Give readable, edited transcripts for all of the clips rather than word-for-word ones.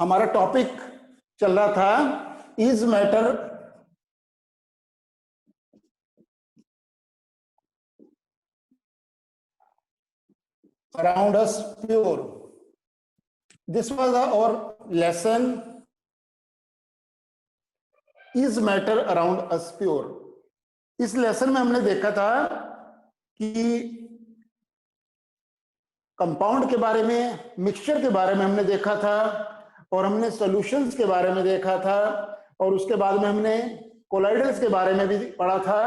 हमारा टॉपिक चल रहा था is matter around us pure. This was our lesson, is matter around us pure. इस लेसन में हमने देखा था कि कंपाउंड के बारे में, मिक्सचर के बारे में हमने देखा था, और हमने सॉल्यूशंस के बारे में देखा था, और उसके बाद में हमने कोलाइडल्स के बारे में भी पढ़ा था।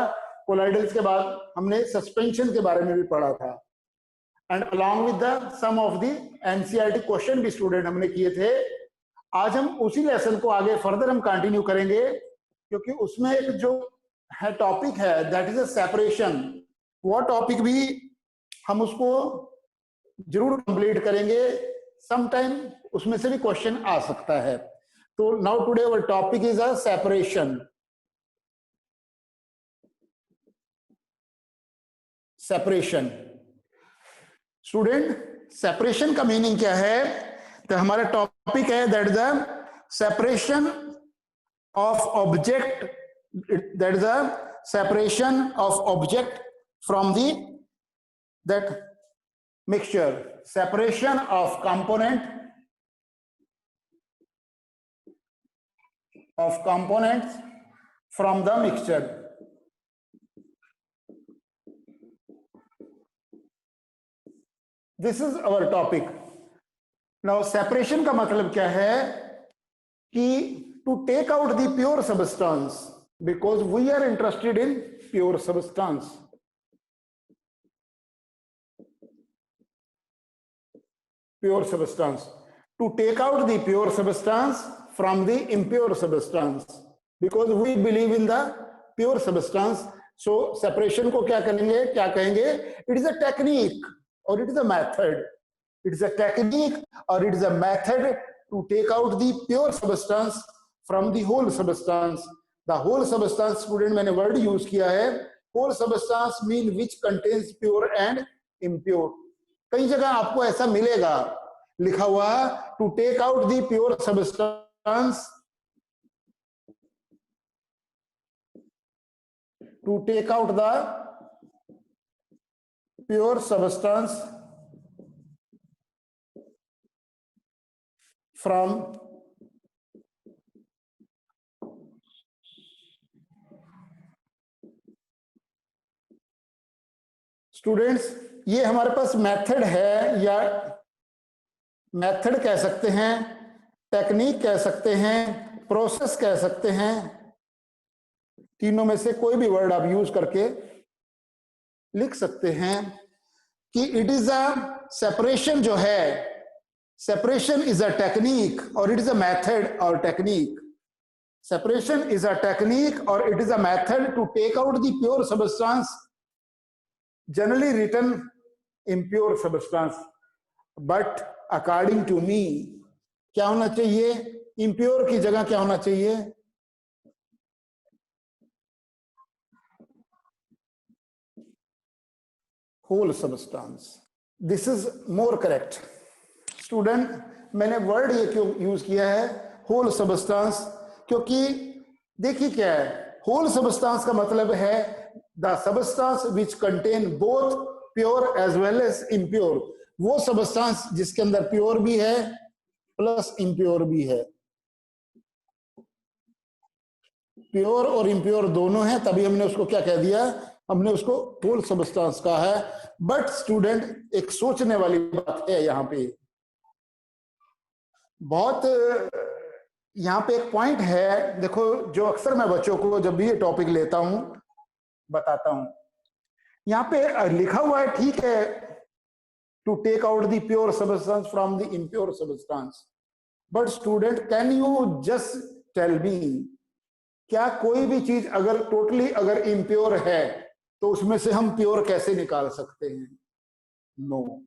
कोलाइडल्स के बाद हमने सस्पेंशन के बारे में भी पढ़ा था। And along with the some of the NCERT question भी स्टूडेंट हमने किए थे। आज हम उसी लेसन को आगे फर्दर हम कंटिन्यू करेंगे, क्योंकि उसमें एक जो है टॉपिक है दैट इज अ सेपरेशन। वो टॉपिक भी हम उसको जरूर कंप्लीट करेंगे, सम टाइम उसमें से भी क्वेश्चन आ सकता है। तो now today our topic is a separation. Separation student, separation का मीनिंग क्या है? तो हमारा टॉपिक है that the separation of object, that the separation of object from the that mixture, separation of component from the mixture. This is our topic. Now separation का मतलब क्या है कि to take out the pure substance, because we are interested in pure substance. Pure substance, to take out the pure substance from the impure substance, because we believe in the pure substance. So separation को क्या करेंगे, क्या कहेंगे? It is a technique or it is a method. It is a technique or it is a method to take out the pure substance from the whole substance. The whole substance, student, मैंने word use किया है, whole substance mean which contains pure and impure. कई जगह आपको ऐसा मिलेगा लिखा हुआ to take out the pure substance, to take out the pure substance from students, ये हमारे पास मेथड है, या मेथड कह सकते हैं, टेक्निक कह सकते हैं, प्रोसेस कह सकते हैं। तीनों में से कोई भी वर्ड आप यूज करके लिख सकते हैं कि इट इज अ सेपरेशन। जो है सेपरेशन इज अ टेक्निक और इट इज अ मेथड और technique. Separation is a technique और it is a method to take out the pure substance, generally written impure substance. But according to me क्या होना चाहिए? Impure की जगह क्या होना चाहिए? Whole substance. This is more correct. Student, मैंने वर्ड ये क्यों यूज किया है होल सबस्टेंस? क्योंकि देखिए क्या है, होल सबस्टेंस का मतलब है the substance which contain both pure as well as impure. वो सबस्टेंस जिसके अंदर प्योर भी है प्लस इम्प्योर भी है। प्योर और इम्प्योर दोनों है, तभी हमने उसको क्या कह दिया? हमने उसको होल सबस्टेंस कहा है। बट स्टूडेंट, एक सोचने वाली बात है यहाँ पे, बहुत यहाँ पे एक पॉइंट है। देखो, जो अक्सर मैं बच्चों को जब भी ये टॉपिक लेता हूं बताता हूं, यहाँ पे लिखा हुआ है, ठीक है, to take out the pure substance from the impure substance. But student, can you just tell me, क्या कोई भी चीज अगर टोटली अगर इम्प्योर है तो उसमें से हम प्योर कैसे निकाल सकते हैं? नो।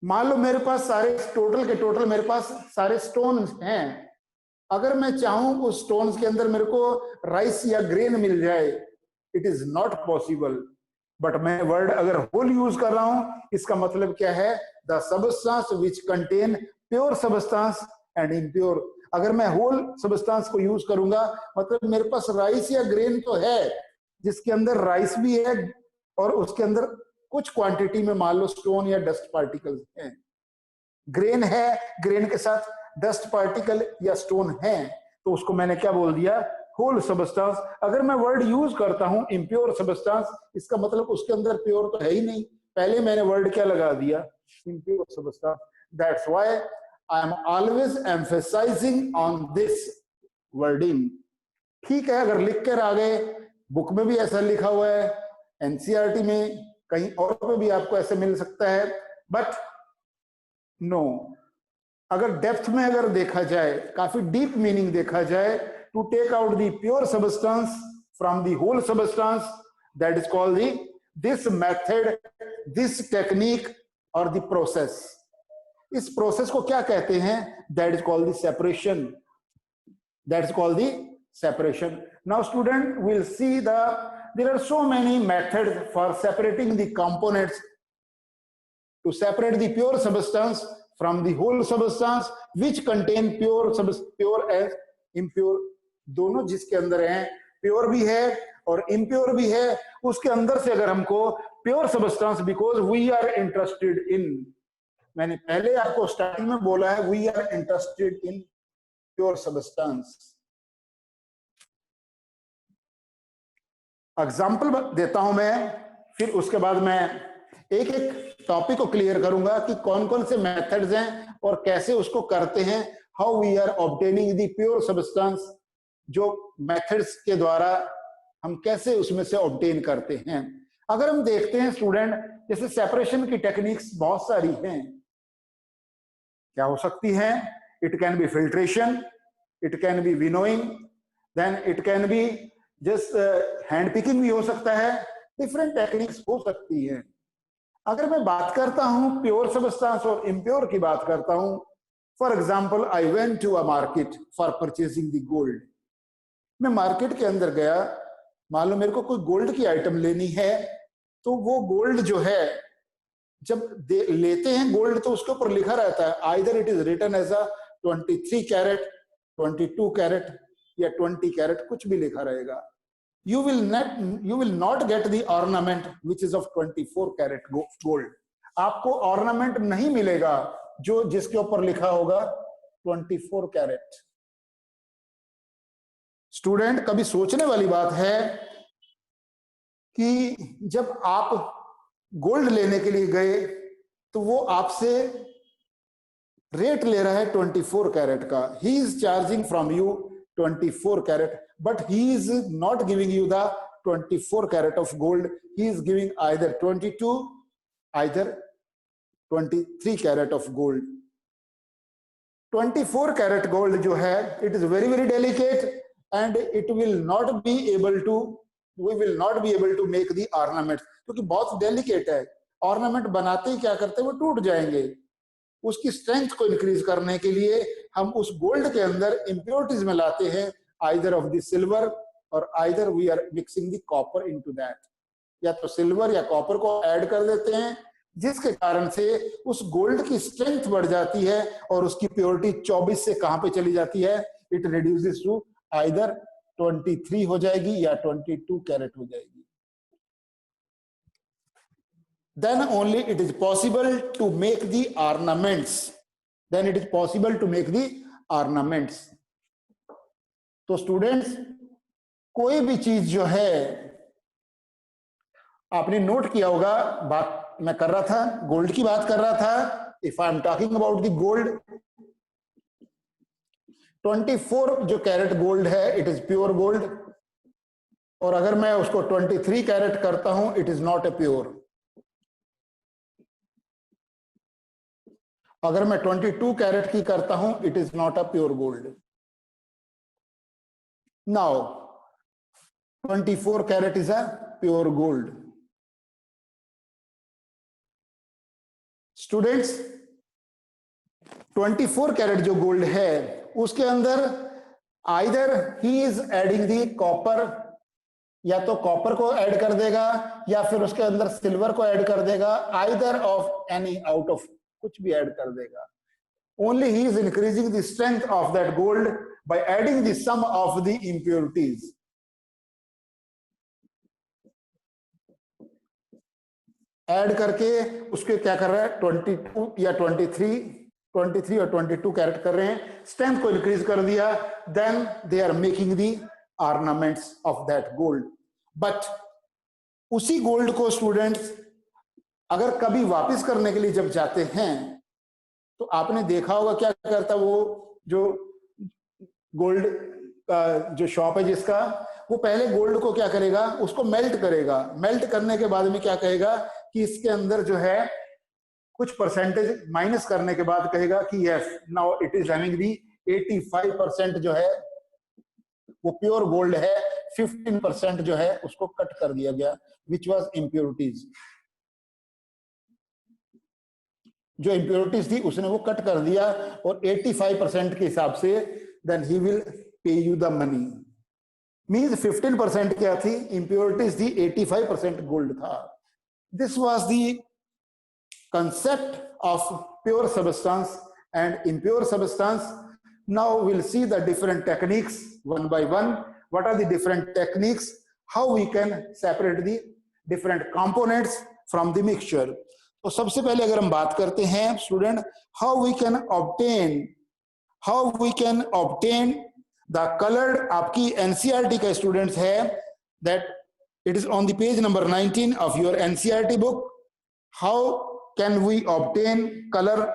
मान लो मेरे पास सारे टोटल के टोटल मेरे पास सारे स्टोन्स हैं, अगर मैं चाहूं उस स्टोन्स के अंदर मेरे को राइस या ग्रेन मिल जाए, it is not possible. But मैं वर्ड अगर होल यूज कर रहा हूं, इसका मतलब क्या है? The substance which contain pure substance and impure. अगर मैं होल सब्सटेंस को यूज करूंगा मतलब मेरे पास राइस या ग्रेन तो है जिसके अंदर राइस भी है और उसके अंदर कुछ क्वांटिटी में मान लो स्टोन या डस्ट पार्टिकल्स हैं। ग्रेन है, ग्रेन के साथ डस्ट पार्टिकल या स्टोन है, तो उसको मैंने क्या बोल दिया, होल सब्सटेंस। अगर मैं वर्ड यूज करता हूं इम्प्योर सब्सटेंस, इसका मतलब उसके अंदर प्योर तो है ही नहीं, पहले मैंने वर्ड क्या लगा दिया, impure substance. That's why I am always emphasizing on this wording. ठीक है, अगर लिख कर आ गए, बुक में भी ऐसा लिखा हुआ है, एनसीईआरटी में कहीं और पे भी आपको ऐसे मिल सकता है, बट नो, अगर डेप्थ में अगर देखा जाए, काफी डीप मीनिंग देखा जाए, to take out the pure substance from the whole substance, that is called the this method, this technique और द प्रोसेस। इस प्रोसेस को क्या कहते हैं, that is called the separation, that is called the separation. Now student will see there are so many methods for separating the components to separate the pure substance from the whole substance which contain pure and impure। दोनों जिसके अंदर हैं, pure भी है और impure भी है, उसके अंदर से अगर हमको pure substance, because we are interested in, मैंने पहले आपको स्टार्टिंग में बोला है, we are interested in pure substance. Example देता हूं मैं, फिर उसके बाद मैं एक एक टॉपिक को क्लियर करूंगा कि कौन कौन से मेथड्स हैं और कैसे उसको करते हैं, how we are obtaining the pure substance, जो मेथड्स के द्वारा हम कैसे उसमें से ऑब्टेन करते हैं। अगर हम देखते हैं स्टूडेंट, जैसे सेपरेशन की टेक्निक्स बहुत सारी हैं, क्या हो सकती हैं, it can be filtration, it can be winnowing, then it can be just hand picking भी हो सकता है, डिफरेंट टेक्निक्स हो सकती है। अगर मैं बात करता हूं प्योर सब्सटेंस और इम्प्योर की बात करता हूं, for example I went to a market for purchasing the gold. मैं मार्केट के अंदर गया, मान लो मेरे को कोई गोल्ड की आइटम लेनी है, तो वो गोल्ड जो है जब लेते हैं गोल्ड तो उसके ऊपर लिखा रहता है, either it is written as a 23 carat, 22 carat या 20 कैरेट, कुछ भी लिखा रहेगा। you will not get the ornament which is of 24 carat gold. आपको ऑर्नामेंट नहीं मिलेगा जो जिसके ऊपर लिखा होगा 24 कैरेट। स्टूडेंट, कभी सोचने वाली बात है कि जब आप गोल्ड लेने के लिए गए तो वो आपसे रेट ले रहा है 24 कैरेट का, he is charging from you 24 carat, but he is not giving you the 24 carat of gold, he is giving either 22 either 23 carat of gold। 24 carat gold जो है, it is very very delicate and it will not be able to, we will not be able to make the ornaments, क्योंकि बहुत delicate है। ornament बनाते ही क्या करते हैं, वो टूट जाएंगे। उसकी स्ट्रेंथ को इंक्रीज करने के लिए हम उस गोल्ड के अंदर इम्प्योरिटीज में लाते हैं, आइदर ऑफ द सिल्वर और either we are mixing the copper into that, या तो सिल्वर या कॉपर को ऐड कर देते हैं, जिसके कारण से उस गोल्ड की स्ट्रेंथ बढ़ जाती है और उसकी प्योरिटी 24 से कहां पे चली जाती है, इट रिड्यूसेस टू आइदर 23 हो जाएगी या 22 कैरेट हो जाएगी। then only it is possible to make the ornaments, then it is possible to make the ornaments। तो स्टूडेंट्स, कोई भी चीज जो है, आपने नोट किया होगा, बात मैं कर रहा था, गोल्ड की बात कर रहा था, if I am talking about the gold, 24 जो कैरेट गोल्ड है, इट इज प्योर गोल्ड, और अगर मैं उसको 23 कैरेट करता हूं, it is not a pure. अगर मैं 22 कैरेट की करता हूं, it is not a pure gold. Now 24 carat is a pure gold. Students, 24 carat जो गोल्ड है, उसके अंदर either he is adding the copper, या तो कॉपर को ऐड कर देगा या फिर उसके अंदर सिल्वर को ऐड कर देगा, either of any out of, कुछ भी ऐड कर देगा। only he is increasing the strength of that gold by adding the sum of the impurities. Add करके उसके क्या कर रहा है, 22 या 23 और 22 कैरेट कर रहे हैं, स्ट्रेंथ को इंक्रीज कर दिया, then they are making the ornaments of that gold. But उसी गोल्ड को स्टूडेंट्स अगर कभी वापस करने के लिए जब जाते हैं तो आपने देखा होगा क्या करता, वो जो गोल्ड जो शॉप है जिसका, वो पहले गोल्ड को क्या करेगा, उसको मेल्ट करेगा. मेल्ट करने के बाद में क्या कहेगा कि इसके अंदर जो है कुछ परसेंटेज माइनस करने के बाद कहेगा कि yes now it is having the 85% जो है वो प्योर गोल्ड है, 15% जो है उसको कट कर दिया गया विच वाज इम्प्योरिटीज. जो इम्प्योरिटीज थी उसने वो कट कर दिया और 85% के हिसाब से then he will pay you the money. Means 15% क्या थी, इम्प्योरिटीज थी, 85% गोल्ड था. This was the concept of pure substance and impure substance. Now we'll see the different techniques one by one. What are the different techniques, how we can separate the different components from the mixture. तो सबसे पहले अगर हम बात करते हैं student, how we can obtain the colored, आपकी NCERT का स्टूडेंट्स है, that it is on the page number 19 of your NCERT book. How can we obtain color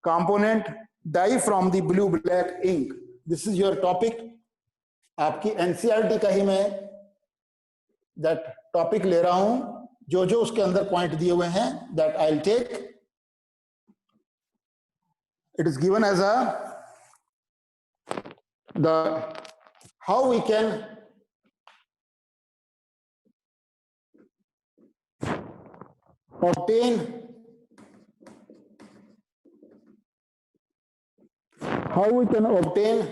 component dye from the blue black ink? This is your topic. आपकी NCERT का ही मैं that topic ले रहा हूं, जो जो उसके अंदर पॉइंट दिए हुए हैं that I'll take. It is given as how we can obtain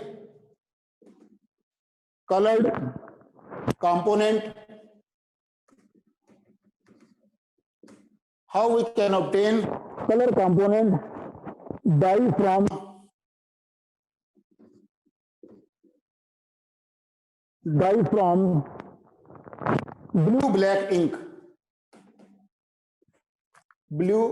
colored component, how we can obtain color component dye from blue black ink. Blue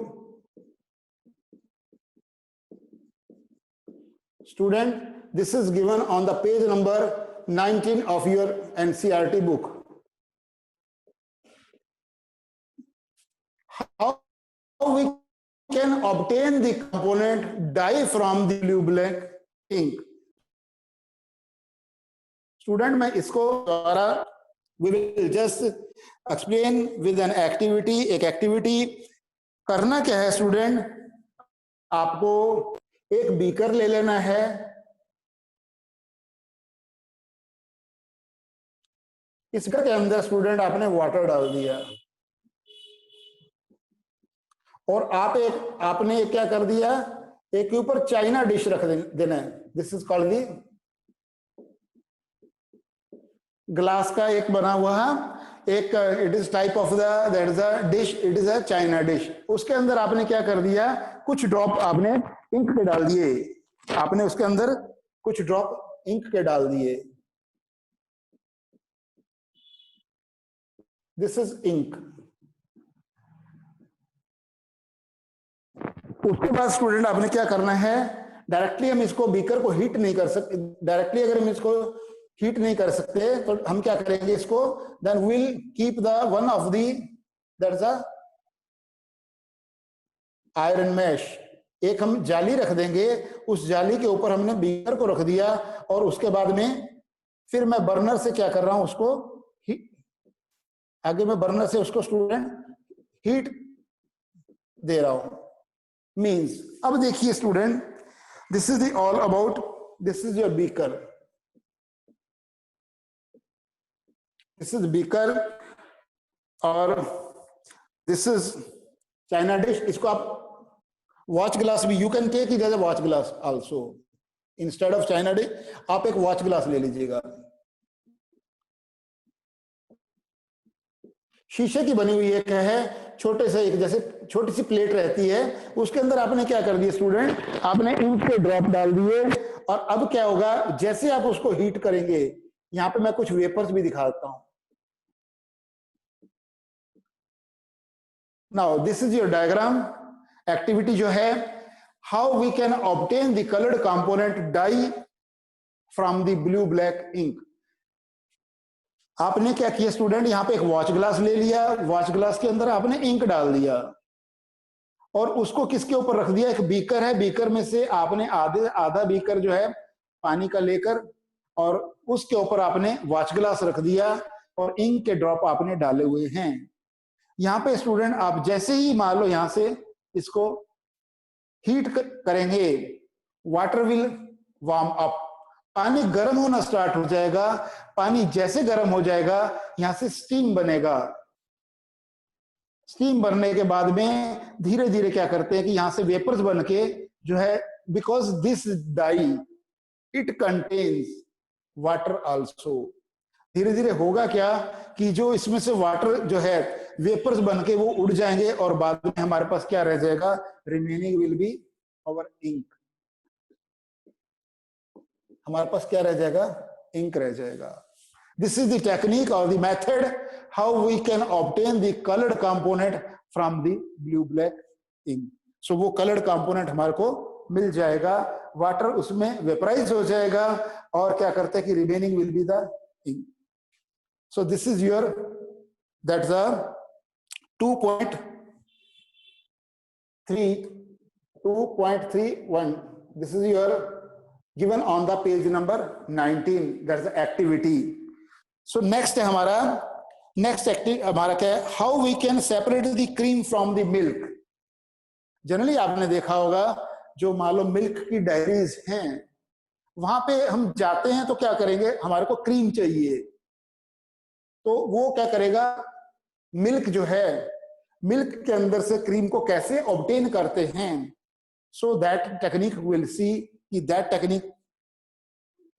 student, this is given on the page number 19 of your NCERT book. How we can obtain the component dye from the blue black ink. Student, मैं इसको द्वारा we will just explain with an activity. एक activity करना क्या है student, आपको एक beaker ले लेना है, इस बीकर के अंदर स्टूडेंट आपने वाटर डाल दिया और आपने एक क्या कर दिया, एक के ऊपर चाइना डिश रख देना है. This is called the glass का एक बना हुआ एक, it is type of that is a dish, it is a China dish. उसके अंदर आपने क्या कर दिया, कुछ ड्रॉप आपने इंक के डाल दिए, आपने उसके अंदर कुछ ड्रॉप इंक के डाल दिए. This is ink. उसके बाद स्टूडेंट आपने क्या करना है, डायरेक्टली हम इसको बीकर को हीट नहीं कर सकते, डायरेक्टली अगर हम इसको हीट नहीं कर सकते तो हम क्या करेंगे इसको, then will keep the one of the that is a iron mesh. एक हम जाली रख देंगे, उस जाली के ऊपर हमने बीकर को रख दिया और उसके बाद में फिर मैं बर्नर से क्या कर रहा हूं, उसको आगे मैं बर्नर से उसको स्टूडेंट हीट दे रहा हूं. मींस अब देखिए student, this is the all about, this is your beaker, this is beaker और दिस इज चाइना डिश. इसको आप वॉच ग्लास भी, you can take it as a watch glass also, instead of china dish आप एक watch glass ले लीजिएगा. शीशे की बनी हुई एक है, छोटे से एक जैसे छोटी सी प्लेट रहती है, उसके अंदर आपने क्या कर दिया स्टूडेंट, आपने इंक के ड्रॉप डाल दिए, और अब क्या होगा, जैसे आप उसको हीट करेंगे, यहां पे मैं कुछ वेपर्स भी दिखाता हूं। Now this is your diagram. Activity जो है, how we can obtain the coloured component dye from the blue black ink. आपने क्या किया स्टूडेंट, यहां पे एक वॉच ग्लास ले लिया, वॉच ग्लास के अंदर आपने इंक डाल दिया, और उसको किसके ऊपर रख दिया, एक बीकर है, बीकर में से आपने आधा बीकर जो है पानी का लेकर, और उसके ऊपर आपने वॉच ग्लास रख दिया, और इंक के ड्रॉप आपने डाले हुए हैं। यहाँ पे स्टूडेंट आप जैसे ही मान लो यहां से इसको हीट करेंगे, वाटर विल वार्म अप, पानी गर्म होना स्टार्ट हो जाएगा। पानी जैसे गर्म हो जाएगा, यहां से स्टीम बनेगा। स्टीम बनने के बाद में धीरे धीरे क्या करते हैं कि यहां से वेपर्स बन के जो है, because this dye it contains water also, धीरे धीरे होगा क्या कि जो इसमें से वाटर जो है वेपर्स बन के वो उड़ जाएंगे, और बाद में हमारे पास क्या रह जाएगा, remaining will be our ink. हमारे पास क्या रह जाएगा, इंक रह जाएगा। दिस इज द टेक्निक और the method how we can obtain the coloured component from the blue black ink. So वो कलर्ड कंपोनेंट हमारे को मिल जाएगा, वाटर उसमें वेपराइज हो जाएगा, और क्या करते हैं कि remaining will be the ink. So this is your, that's a 2.31, this is your given on the page number 19, that's the activity. So next है हमारा, next activity हमारा क्या है, how we can separate the cream from the milk। Generally आपने देखा होगा जो मान लो मिल्क की डायरीज हैं, वहां पे हम जाते हैं तो क्या करेंगे, हमारे को क्रीम चाहिए, तो वो क्या करेगा, मिल्क जो है, मिल्क के अंदर से क्रीम को कैसे ऑब्टेन करते हैं। So that technique will see, that technique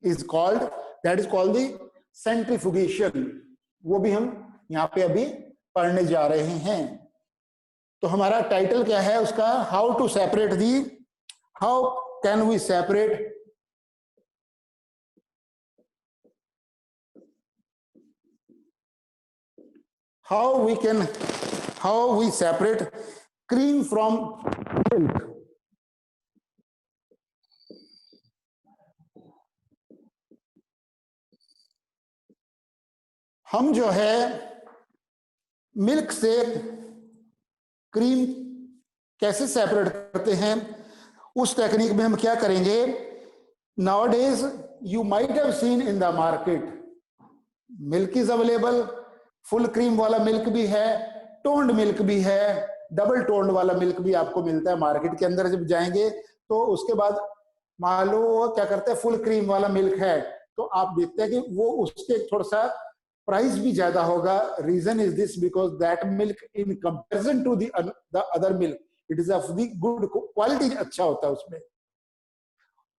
is called, that is called the centrifugation. वो भी हम यहाँ पे अभी पढ़ने जा रहे हैं। तो हमारा टाइटल क्या है उसका, how to separate the, how can we separate how we separate cream from milk। हम जो है मिल्क से क्रीम कैसे सेपरेट करते हैं, उस टेक्निक में हम क्या करेंगे, nowadays you might have seen in the market, milk is available, full cream वाला मिल्क भी है, टोन्ड मिल्क भी है, डबल टोन्ड वाला मिल्क भी आपको मिलता है मार्केट के अंदर। जब जाएंगे तो उसके बाद मान लो वो क्या करते हैं, फुल क्रीम वाला मिल्क है, तो आप देखते हैं कि वो उसके थोड़ा सा प्राइस भी ज्यादा होगा। Reason is this, because that milk in comparison to the other milk it is of the good quality, अच्छा होता है उसमें।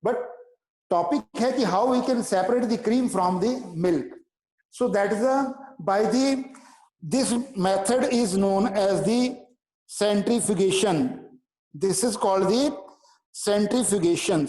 बट टॉपिक है कि how we can separate the cream from the milk. So that is by this method is known as the centrifugation. This is called the centrifugation.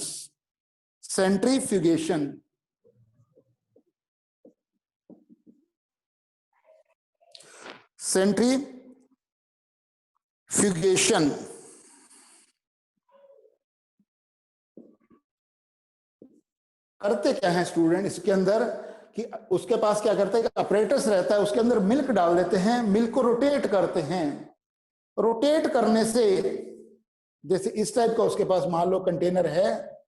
करते क्या है student इसके अंदर कि उसके पास क्या करते हैं, अपरेटस रहता है, उसके अंदर मिल्क डाल देते हैं, मिल्क को रोटेट करते हैं। रोटेट करने से जैसे इस टाइप का उसके पास मान लो कंटेनर है,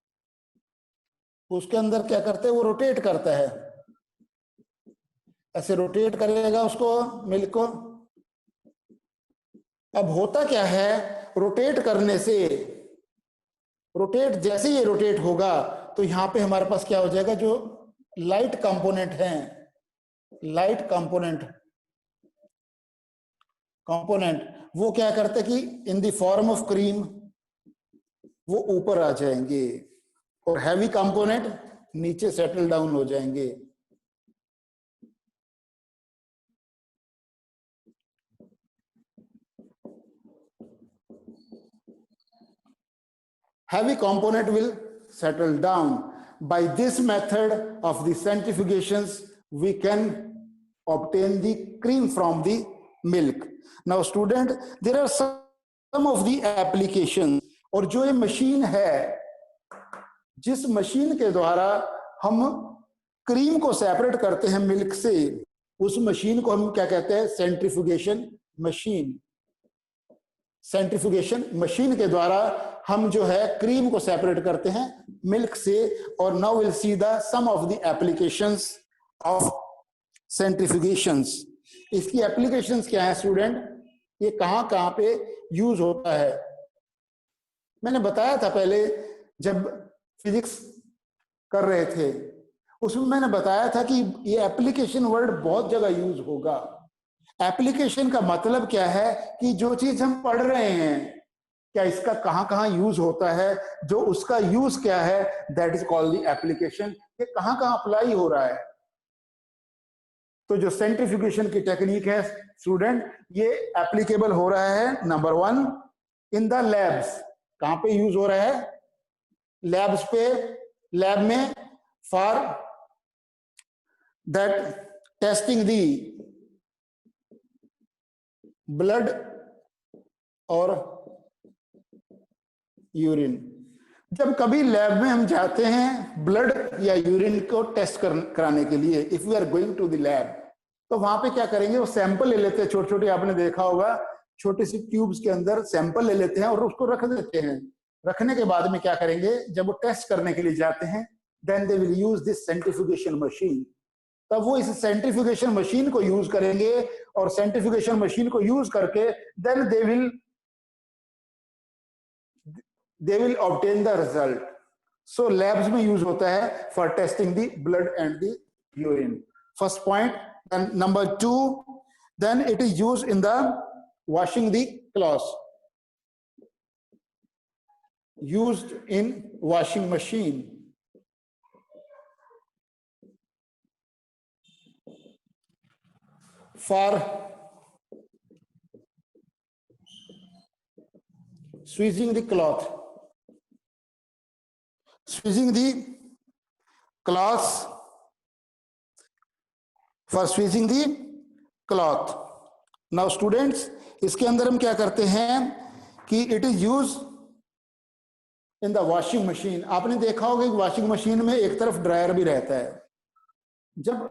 उसके अंदर क्या करते हैं, वो रोटेट करता है, ऐसे रोटेट करेगा उसको मिल्क को। अब होता क्या है, रोटेट करने से, रोटेट जैसे ये रोटेट होगा तो यहां पे हमारे पास क्या हो जाएगा, जो लाइट कंपोनेंट है, लाइट कंपोनेंट वो क्या करते कि in the form of cream वो ऊपर आ जाएंगे, और हैवी कंपोनेंट नीचे सेटल डाउन हो जाएंगे। heavy component will settle down. By this method of the centrifugations, we can obtain the cream from the milk. Now student, there are some of the applications, और जो ये machine है, जिस machine के द्वारा हम क्रीम को सेपरेट करते हैं मिल्क से, उस मशीन को हम क्या कहते हैं? Centrifugation machine. सेंट्रीफ्यूगेशन मशीन के द्वारा हम जो है क्रीम को सेपरेट करते हैं मिल्क से। और now will see the some of the applications of centrifugations. इसकी एप्लीकेशंस क्या है स्टूडेंट? ये कहां कहां पे यूज होता है? मैंने बताया था पहले जब फिजिक्स कर रहे थे, उसमें मैंने बताया था कि ये एप्लीकेशन वर्ड बहुत जगह यूज होगा। एप्लीकेशन का मतलब क्या है कि जो चीज हम पढ़ रहे हैं, क्या इसका कहां कहां यूज होता है, जो उसका यूज क्या है, that is called the application. ये कहां कहां अप्लाई हो रहा है। तो जो सेंट्रीफ्यूगेशन की टेक्निक है स्टूडेंट, ये एप्लीकेबल हो रहा है नंबर 1 इन द लैब्स। कहां पे यूज हो रहा है? लैब्स पे, लैब में for that testing the blood और यूरिन। जब कभी लैब में हम जाते हैं ब्लड या यूरिन को टेस्ट कराने के लिए, if we are going to the lab, तो वहां पे क्या करेंगे? वो सैंपल ले लेते हैं, छोटे छोटे, आपने देखा होगा छोटे सी ट्यूब्स के अंदर सैंपल ले लेते हैं और उसको रख देते हैं। रखने के बाद में क्या करेंगे? जब वो टेस्ट करने के लिए जाते हैं, then they will use this centrifugation machine. तब वो इस सेंट्रीफ्यूगेशन मशीन को यूज करेंगे और सेंट्रीफ्यूगेशन मशीन को यूज करके then they will obtain the result. So labs में यूज होता है for testing the blood and the urine. First point. And number 2, then it is use in the washing the clothes, used in washing machine. For squeezing the cloth, squeezing the cloth, for squeezing the cloth. Now students, इसके अंदर हम क्या करते हैं कि it is use in the washing machine. आपने देखा होगा कि वॉशिंग मशीन में एक तरफ ड्रायर भी रहता है। जब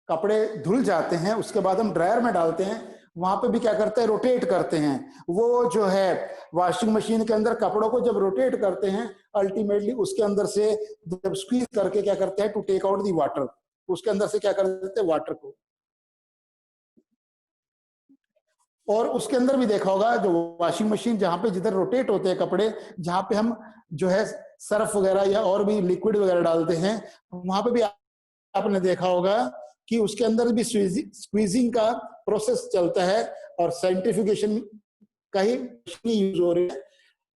कपड़े धुल जाते हैं उसके बाद हम ड्रायर में डालते हैं, वहां पे भी क्या करते हैं? रोटेट करते हैं। वो जो है वॉशिंग मशीन के अंदर कपड़ों को जब रोटेट करते हैं, अल्टीमेटली उसके अंदर से जब स्क्वीज करके क्या करते हैं? To take out the water, उसके अंदर से क्या कर देते हैं? वाटर को। और उसके अंदर भी देखा होगा जो वॉशिंग मशीन जहां पे जिधर रोटेट होते हैं कपड़े, जहां पे हम जो है सर्फ वगैरह या और भी लिक्विड वगैरह डालते हैं, वहां पे भी आपने देखा होगा कि उसके अंदर भी स्क्वीजिंग का प्रोसेस चलता है और सेंट्रीफ्यूगेशन का ही यूज हो रही है।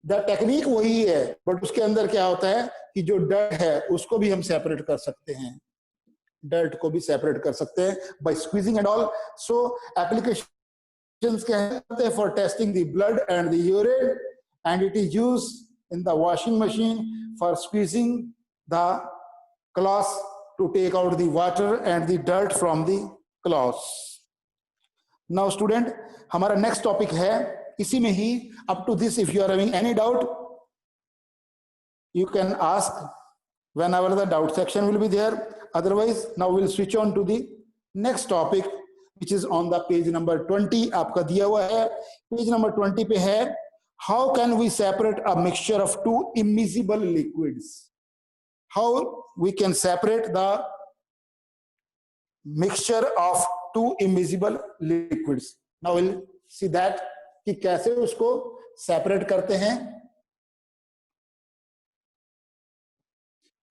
द टेक्निक वही है, बट उसके अंदर क्या होता है कि जो डर्ट है उसको भी हम सेपरेट कर सकते हैं, डर्ट को भी सेपरेट कर सकते हैं by squeezing and all. So application for testing the blood and the urine, and it is used in the washing machine for squeezing the cloths to take out the water and the dirt from the cloths. Now student, हमारा next topic है इसी में ही। up to this if you are having any doubt you can ask whenever the doubt section will be there, otherwise now we'll switch on to the next topic which is on the page number 20 आपका दिया हुआ है। Page number 20 पे है how can we separate a mixture of two immiscible liquids. How we can separate the mixture of two immiscible liquids. Now we'll see that कि कैसे उसको separate करते हैं।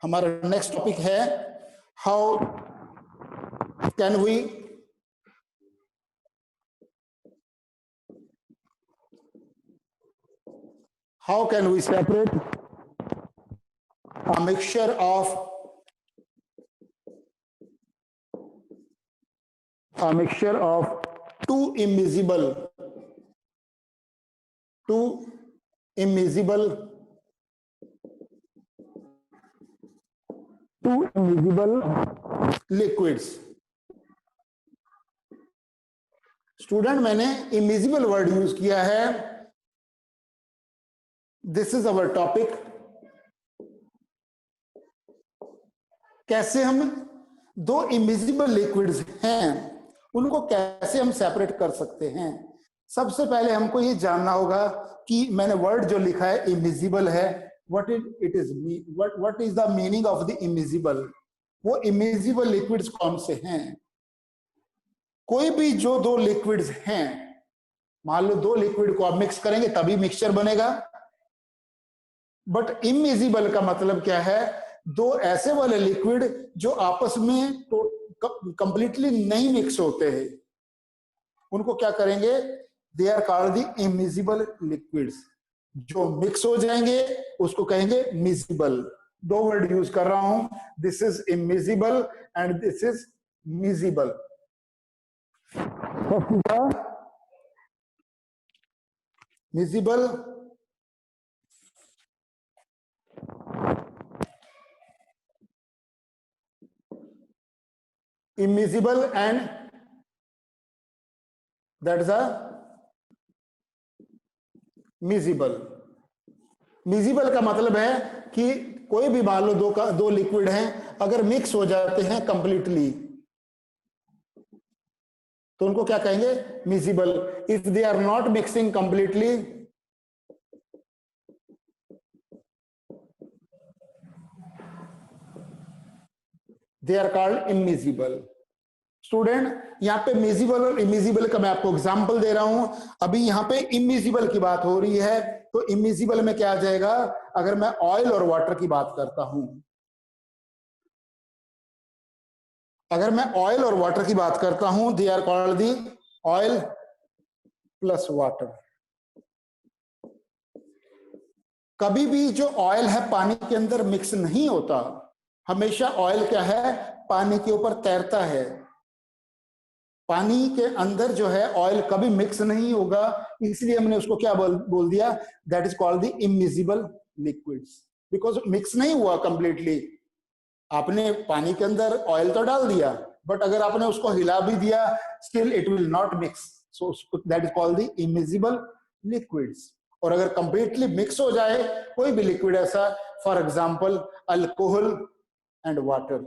हमारा नेक्स्ट टॉपिक है how can we separate a mixture of two immiscible two immiscible liquids. Student मैंने इमिजिबल word use किया है। This is our topic. कैसे हम दो इमिजिबल लिक्विड्स हैं उनको कैसे हम सेपरेट कर सकते हैं। सबसे पहले हमको ये जानना होगा कि मैंने वर्ड जो लिखा है इमिजिबल है, what is the meaning of the immiscible. वो इमिजिबल लिक्विड्स कौन से हैं। कोई भी जो दो लिक्विड्स हैं, मान लो दो लिक्विड को आप मिक्स करेंगे तभी मिक्सचर बनेगा। बट इमिजिबल का मतलब क्या है, दो ऐसे वाले लिक्विड जो आपस में तो कंप्लीटली नहीं मिक्स होते हैं, उनको क्या करेंगे, they are called the immiscible liquids. जो मिक्स हो जाएंगे उसको कहेंगे मिजिबल। दो वर्ड यूज कर रहा हूं, this is immiscible and this is miscible. Miscible immiscible and that is a miscible। miscible का मतलब है कि कोई भी मान लो दो लिक्विड हैं, अगर मिक्स हो जाते हैं कंप्लीटली तो उनको क्या कहेंगे, miscible। if they are not mixing completely they are called immiscible। Student यहाँ पे मिजिबल और इमिजिबल का मैं आपको एग्जांपल दे रहा हूं। अभी यहाँ पे इमिजिबल की बात हो रही है, तो इमिजिबल में क्या आ जाएगा, अगर मैं ऑयल और वाटर की बात करता हूं, अगर मैं ऑयल और वाटर की बात करता हूं, they are called the oil plus water. कभी भी जो ऑयल है पानी के अंदर मिक्स नहीं होता, हमेशा ऑयल क्या है, पानी के ऊपर तैरता है। पानी के अंदर जो है ऑयल कभी मिक्स नहीं होगा, इसलिए हमने उसको क्या बोल दिया, that is called the immiscible liquids, because mix नहीं हुआ कंप्लीटली। आपने पानी के अंदर ऑयल तो डाल दिया, बट अगर आपने उसको हिला भी दिया still it will not mix, so that is called the immiscible liquids. और अगर कंप्लीटली मिक्स हो जाए कोई भी लिक्विड ऐसा, for example alcohol and water.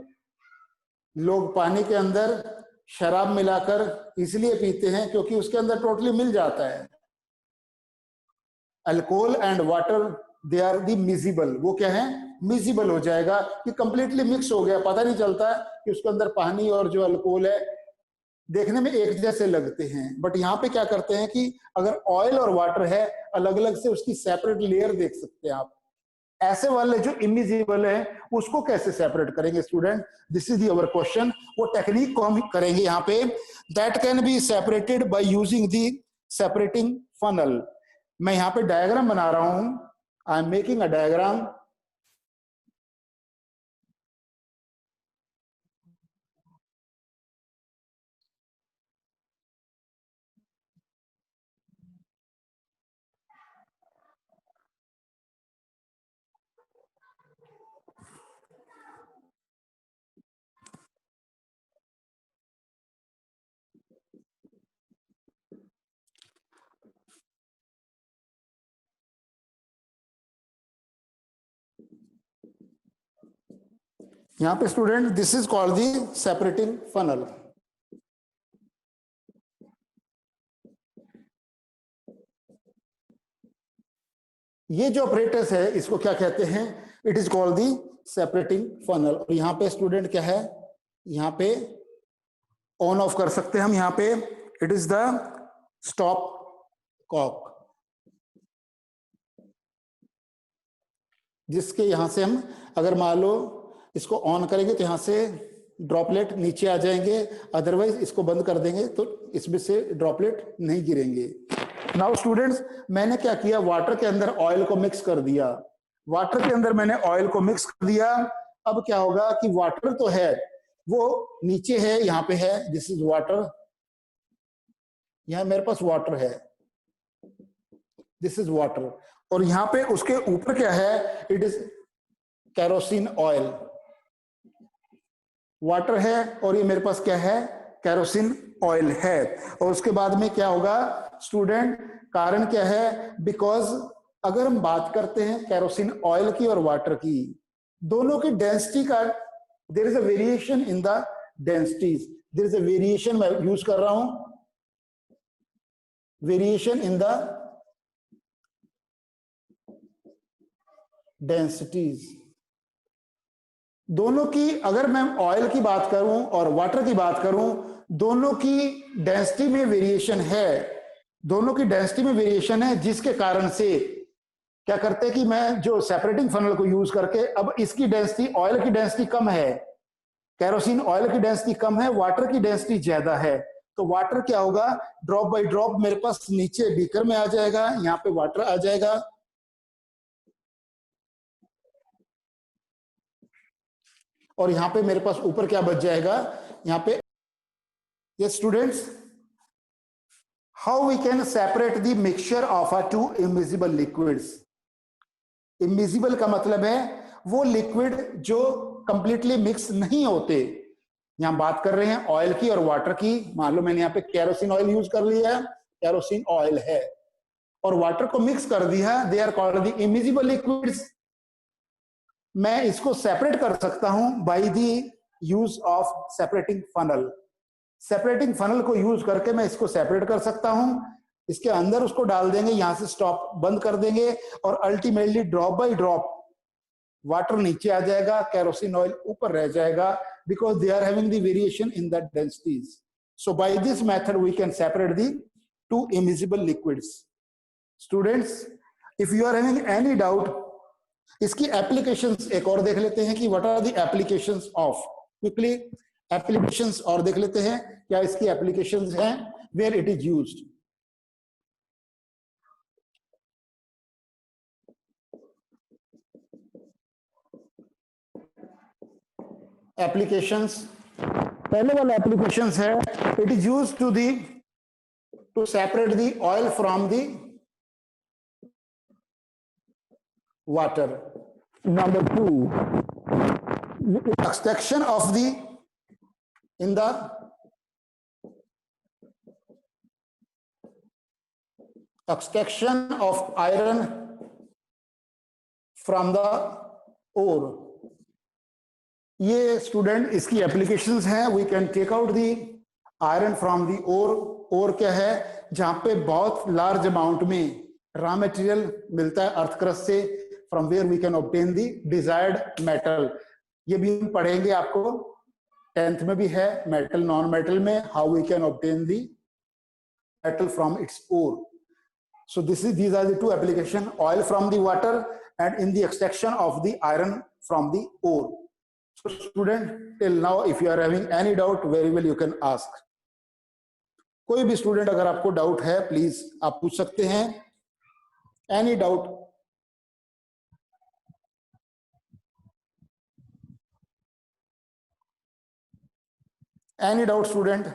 लोग पानी के अंदर शराब मिलाकर इसलिए पीते हैं क्योंकि उसके अंदर टोटली मिल जाता है। Alcohol and water they are the miscible. वो क्या है, मिजिबल हो जाएगा कि कंप्लीटली मिक्स हो गया, पता नहीं चलता कि उसके अंदर पानी और जो अल्कोहल है देखने में एक जैसे लगते हैं। बट यहाँ पे क्या करते हैं कि अगर ऑयल और वाटर है अलग अलग से उसकी सेपरेट लेयर देख सकते हैं आप। ऐसे वाले जो इमिजिबल है उसको कैसे सेपरेट करेंगे student, this is our question. वो टेक्निक को हम करेंगे यहाँ पे, that can be separated by using the separating funnel. मैं यहाँ पे डायग्राम बना रहा हूं, I am making a diagram. यहाँ पे student this is called the separating funnel. ये जो ऑपरेटर्स है इसको क्या कहते हैं, it is called the separating funnel. और यहाँ पे स्टूडेंट क्या है, यहाँ पे ऑन ऑफ कर सकते हैं हम। यहाँ पे it is the stopcock, जिसके यहां से हम अगर मान लो इसको ऑन करेंगे तो यहां से ड्रॉपलेट नीचे आ जाएंगे, अदरवाइज इसको बंद कर देंगे तो इसमें से ड्रॉपलेट नहीं गिरेंगे। नाउ स्टूडेंट्स मैंने क्या किया, वाटर के अंदर ऑयल को मिक्स कर दिया। वाटर के अंदर मैंने ऑयल को मिक्स कर दिया। अब क्या होगा कि वाटर तो है वो नीचे है, यहाँ पे है, दिस इज वाटर, यहाँ मेरे पास वाटर है, दिस इज वाटर। और यहाँ पे उसके ऊपर क्या है, it is kerosene oil. Water है और ये मेरे पास क्या है, केरोसिन ऑयल है। और उसके बाद में क्या होगा स्टूडेंट, कारण क्या है, बिकॉज अगर हम बात करते हैं केरोसिन ऑयल की और वाटर की, दोनों की डेंसिटी का there is a variation in the densities, there is a variation, मैं यूज कर रहा हूं वेरिएशन इन द डेंसिटीज। दोनों की, अगर मैं ऑयल की बात करूं और वाटर की बात करूं, दोनों की डेंसिटी में वेरिएशन है, दोनों की डेंसिटी में वेरिएशन है, जिसके कारण से क्या करते हैं कि मैं जो सेपरेटिंग फनल को यूज करके, अब इसकी डेंसिटी, ऑयल की डेंसिटी कम है, केरोसिन ऑयल की डेंसिटी कम है, वाटर की डेंसिटी ज्यादा है, तो वाटर क्या होगा, ड्रॉप बाय ड्रॉप मेरे पास नीचे बीकर में आ जाएगा, यहाँ पे वाटर आ जाएगा, और यहां पे मेरे पास ऊपर क्या बच जाएगा, यहाँ पे। ये students, how we can separate the mixture of a two immiscible liquids. Immiscible का मतलब है वो लिक्विड जो कंप्लीटली मिक्स नहीं होते। यहां बात कर रहे हैं ऑयल की और वाटर की, मान लो मैंने यहाँ पे केरोसिन ऑयल यूज कर लिया है, केरोसिन ऑयल है, और वाटर को मिक्स कर दिया, they are called the immiscible liquids. मैं इसको सेपरेट कर सकता हूं by the use of separating funnel. Separating funnel को यूज करके मैं इसको सेपरेट कर सकता हूं, इसके अंदर उसको डाल देंगे, यहां से स्टॉप बंद कर देंगे, और ultimately drop by drop water नीचे आ जाएगा, केरोसिन ऑयल ऊपर रह जाएगा, because they are having the variation in the densities. So by this method we can separate the two immiscible liquids. Students, if you are having any doubt, इसकी applications एक और देख लेते हैं कि what are the applications of, quickly applications और देख लेते हैं क्या इसकी एप्लीकेशंस हैं, where it is used. Applications, पहले वाला एप्लीकेशंस है, it is used to separate the oil from the water. Number 2, extraction of the in the extraction of iron from the ore। ये स्टूडेंट इसकी एप्लीकेशंस हैं, we can take out the iron from the ore. Ore क्या है, जहां पे बहुत large amount में raw material मिलता है अर्थ क्रस्ट से, from where we can obtain the desired metal. ये भी हम पढ़ेंगे, आपको 10th में भी है, मेटल नॉन मेटल में, how we can obtain the metal from its ore. So these are the two application, oil from the water and in the extraction of the iron from the ore. So student, till now if you are having any doubt, very well you can ask. कोई भी student अगर आपको doubt है please आप पूछ सकते हैं, any doubt. Any doubt student,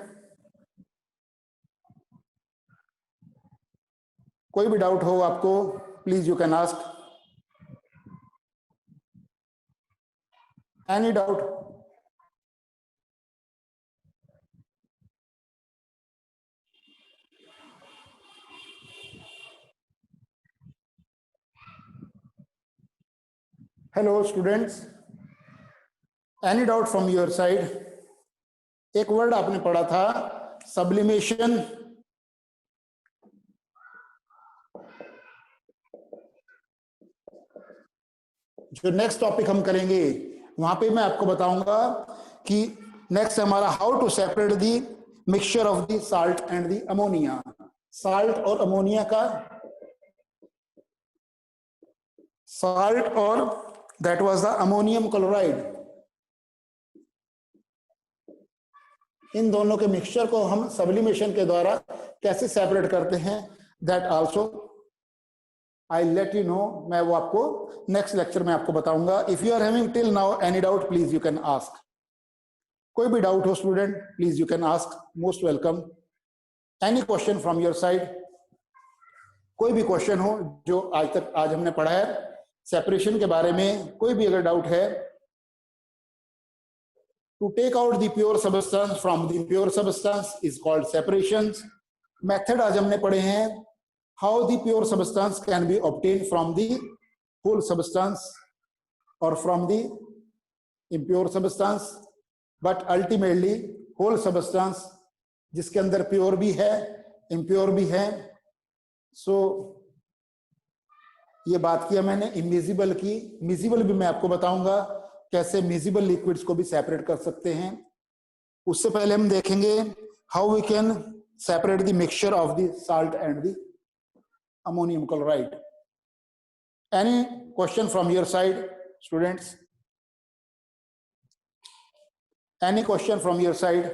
कोई भी डाउट हो आपको please you can ask, any doubt. Hello students, any doubt from your side. एक वर्ड आपने पढ़ा था सब्लिमेशन, जो नेक्स्ट टॉपिक हम करेंगे वहां पे मैं आपको बताऊंगा कि नेक्स्ट हमारा how to separate the mixture of the salt and the ammonia. Salt और अमोनिया का, साल्ट और that was the ammonium chloride, इन दोनों के मिक्सचर को हम सब्लिमेशन के द्वारा कैसे सेपरेट करते हैं, that also I let you know. मैं वो आपको नेक्स्ट लेक्चर में आपको बताऊंगा। If you are having till now any doubt please you can ask. कोई भी डाउट हो student please you can ask, most welcome. Any question from your side, कोई भी क्वेश्चन हो जो आज हमने पढ़ा है सेपरेशन के बारे में, कोई भी अगर डाउट है To take out the pure substance from the impure substance is called separations. Method आज हमने पढ़े हैं how the pure substance can be obtained from the whole substance or from the impure substance, but ultimately whole substance जिसके अंदर pure भी है impure भी है. सो ये बात किया मैंने इमिजिबल की. मिजिबल भी मैं आपको बताऊंगा कैसे मिजिबल लिक्विड्स को भी सेपरेट कर सकते हैं. उससे पहले हम देखेंगे how we can separate the mixture of the salt and the ammonium chloride. Any question from your side students? Any question from your side?